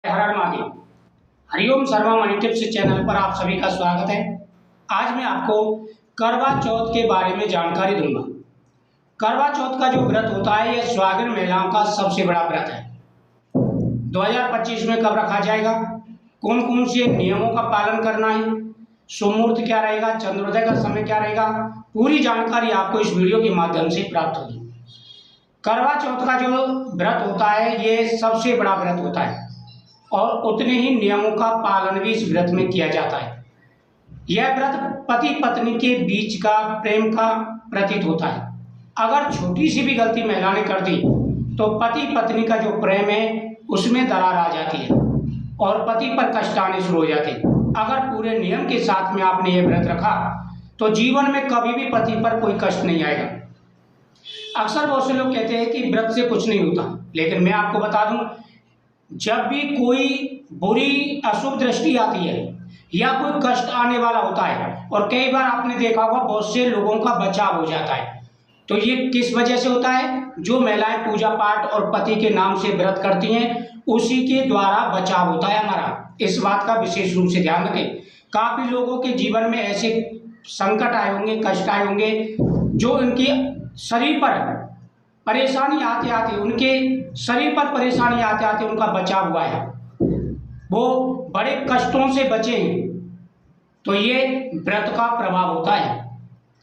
हर हर Mahadev. Hariom Sharma money tips channel पर आप सभी का स्वागत है। आज मैं आपको करवा चौथ के बारे में जानकारी दूंगा। करवा चौथ का जो व्रत होता है यह सुहागिन महिलाओं का सबसे बड़ा व्रत है। 2025 में कब रखा जाएगा, कौन कौन से नियमों का पालन करना है, शुभ मुहूर्त क्या रहेगा, चंद्रोदय का समय क्या रहेगा, पूरी जानकारी आपको इस वीडियो के माध्यम से प्राप्त होगी। करवा चौथ का जो व्रत होता है ये सबसे बड़ा व्रत होता है और उतने ही नियमों का पालन भी इस व्रत में किया जाता है। यह व्रत पति पत्नी के बीच का प्रेम का प्रतीक होता है। अगर छोटी सी भी गलती महिला ने कर दी तो पति पत्नी का जो प्रेम है उसमें दरार आ जाती है और पति पर कष्ट आने शुरू हो जाते हैं। अगर पूरे नियम के साथ में आपने ये व्रत रखा तो जीवन में कभी भी पति पर कोई कष्ट नहीं आएगा। अक्सर बहुत से लोग कहते हैं कि व्रत से कुछ नहीं होता, लेकिन मैं आपको बता दूं, जब भी कोई बुरी अशुभ दृष्टि आती है या कोई कष्ट आने वाला होता है, और कई बार आपने देखा होगा बहुत से लोगों का बचाव हो जाता है, तो ये किस वजह से होता है? जो महिलाएं पूजा पाठ और पति के नाम से व्रत करती हैं उसी के द्वारा बचाव होता है हमारा। इस बात का विशेष रूप से ध्यान रखें। काफी लोगों के जीवन में ऐसे संकट आए होंगे, कष्ट आए होंगे, जो उनके शरीर पर परेशानी आते आते उनका बचाव हुआ है, वो बड़े कष्टों से बचे हैं। तो ये व्रत का प्रभाव होता है।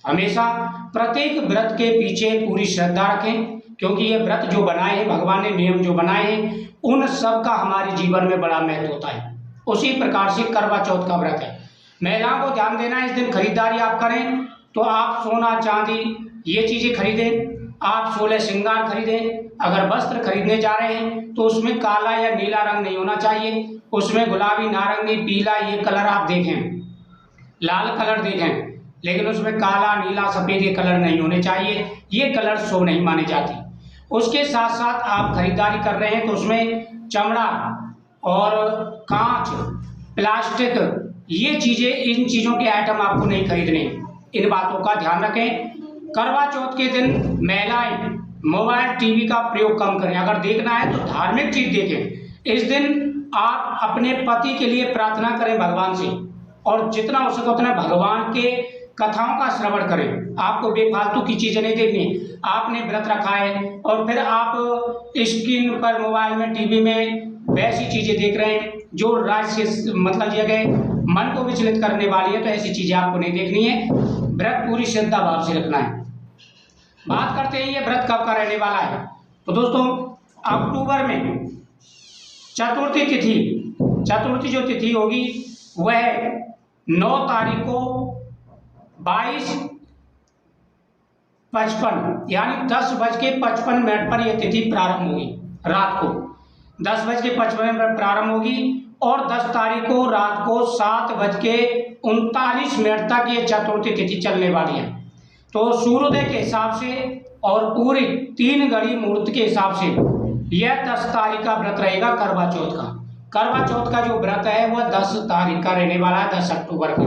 हमेशा प्रत्येक व्रत के पीछे पूरी श्रद्धा रखें, क्योंकि ये व्रत जो बनाए हैं, भगवान ने नियम जो बनाए हैं, उन सब का हमारे जीवन में बड़ा महत्व होता है। उसी प्रकार से करवा चौथ का व्रत है। महिलाओं को ध्यान देना है, इस दिन खरीदारी आप करें तो आप सोना चांदी ये चीजें खरीदें, आप 16 श्रृंगार खरीदें। अगर वस्त्र खरीदने जा रहे हैं तो उसमें काला या नीला रंग नहीं होना चाहिए, उसमें गुलाबी, नारंगी, पीला ये कलर आप देखें, लाल कलर देखें, लेकिन उसमें काला, नीला, सफेद ये कलर नहीं होने चाहिए। ये कलर शुभ नहीं माने जाते। उसके साथ साथ आप खरीदारी कर रहे हैं तो उसमें चमड़ा और कांच, प्लास्टिक ये चीजें, इन चीजों के आइटम आपको नहीं खरीदने। इन बातों का ध्यान रखें। करवा चौथ के दिन महिलाएं मोबाइल टीवी का प्रयोग कम करें। अगर देखना है तो धार्मिक चीज देखें। इस दिन आप अपने पति के लिए प्रार्थना करें भगवान से, और जितना हो सके उतना भगवान के कथाओं का श्रवण करें। आपको बेफालतू की चीजें नहीं देखनी। आपने व्रत रखा है और फिर आप स्क्रीन पर, मोबाइल में, टीवी में वैसी चीजें देख रहे हैं जो राज्य मतलब जगह मन को विचलित करने वाली है, तो ऐसी चीजें आपको नहीं देखनी है। व्रत पूरी श्रद्धा भाव से रखना है। बात करते हैं ये व्रत कब का रहने वाला है। तो दोस्तों, अक्टूबर में चतुर्थी जो तिथि होगी वह 9 तारीख को 22:55 यानी 10:55 पर यह तिथि प्रारंभ होगी। रात को 10:55 प्रारंभ होगी और 10 तारीख को रात को 7:39 तक ये चतुर्थी तिथि चलने वाली है। तो सूर्योदय के हिसाब से और पूरी 3 घड़ी मुहूर्त के हिसाब से यह 10 तारीख का व्रत रहेगा करवा चौथ का। करवा चौथ का जो व्रत है वह 10 तारीख का रहने वाला है, 10 अक्टूबर का।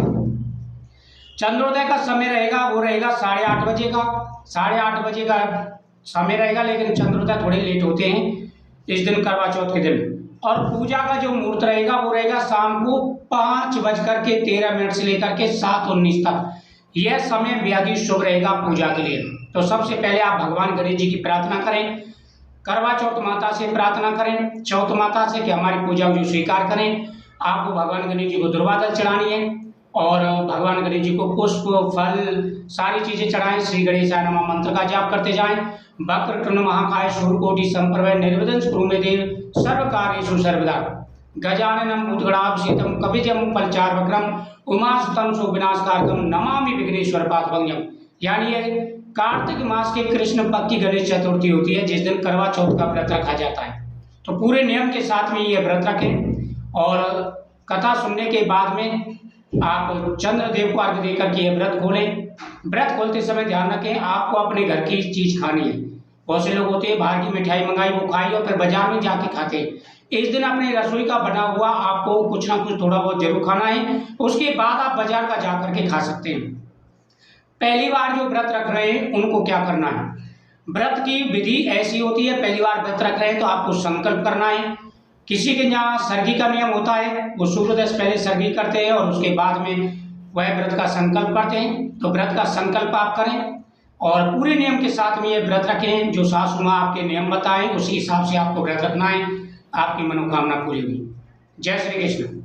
चंद्रोदय का समय रहेगा वो रहेगा 8:30 बजे का। 8:30 बजे का समय रहेगा, लेकिन चंद्रोदय थोड़े लेट होते हैं इस दिन, करवा चौथ के दिन। और पूजा का जो मुहूर्त रहेगा वो रहेगा शाम को 5:13 से लेकर के 7:19 तक। यह समय बेहद ही शुभ रहेगा पूजा के लिए। तो सबसे पहले आप भगवान गणेश जी की प्रार्थना करें, करवा चौथ माता से प्रार्थना करें, चौथ माता से कि हमारी पूजा जो स्वीकार करें। आपको भगवान गणेश जी को दुर्वादल चढ़ानी है और भगवान गणेश जी को पुष्प, फल, सारी चीजें चढ़ाएं। श्री गणेशाय नमः मंत्र का जाप करते जाएं। वक्रतुंड महाकाय सूर्यकोटि समप्रभ निर्विघ्नं कुरु मे देव सर्वकार्येषु सर्वदा। गजाननं भूतगणाभिषेकं कपिजं फलचार्वक्रं उमासुतं सुविनाशकारकं नमामि विघ्नेश्वर पादपंकजं। यानी ये कार्तिक मास के कृष्ण पक्ष की गणेश चतुर्थी होती है, जिस दिन करवा चौथ का व्रत रखा जाता है। तो पूरे नियम के साथ में ये व्रत रखें और कथा सुनने के बाद में आप चंद्रदेव को अर्घ्य देकर के ये व्रत खोलें। व्रत खोलते समय ध्यान रखें, आपको अपने घर की चीज खानी है। बहुत से लोग होते हैं बाहर की मिठाई मंगाई वो खाई और फिर बाजार में जाके खाते हैं। इस दिन अपने रसोई का बना हुआ आपको कुछ ना कुछ थोड़ा बहुत जरूर खाना है, उसके बाद आप बाजार का जा करके खा सकते हैं। पहली बार जो व्रत रख रहे हैं उनको क्या करना है? व्रत की विधि ऐसी होती है, पहली बार व्रत रख रहे हैं तो आपको संकल्प करना है किसी के यहाँ सर्गी का नियम होता है, वो सूर्योदय से पहले सर्गी करते हैं और उसके बाद में वह व्रत का संकल्प करते हैं। तो व्रत का संकल्प आप करें और पूरे नियम के साथ में ये व्रत रखें, जो सासू माँ आपके नियम बताएं उसी हिसाब से आपको व्रत रखना है, आपकी मनोकामना पूरी हुई। जय श्री कृष्ण।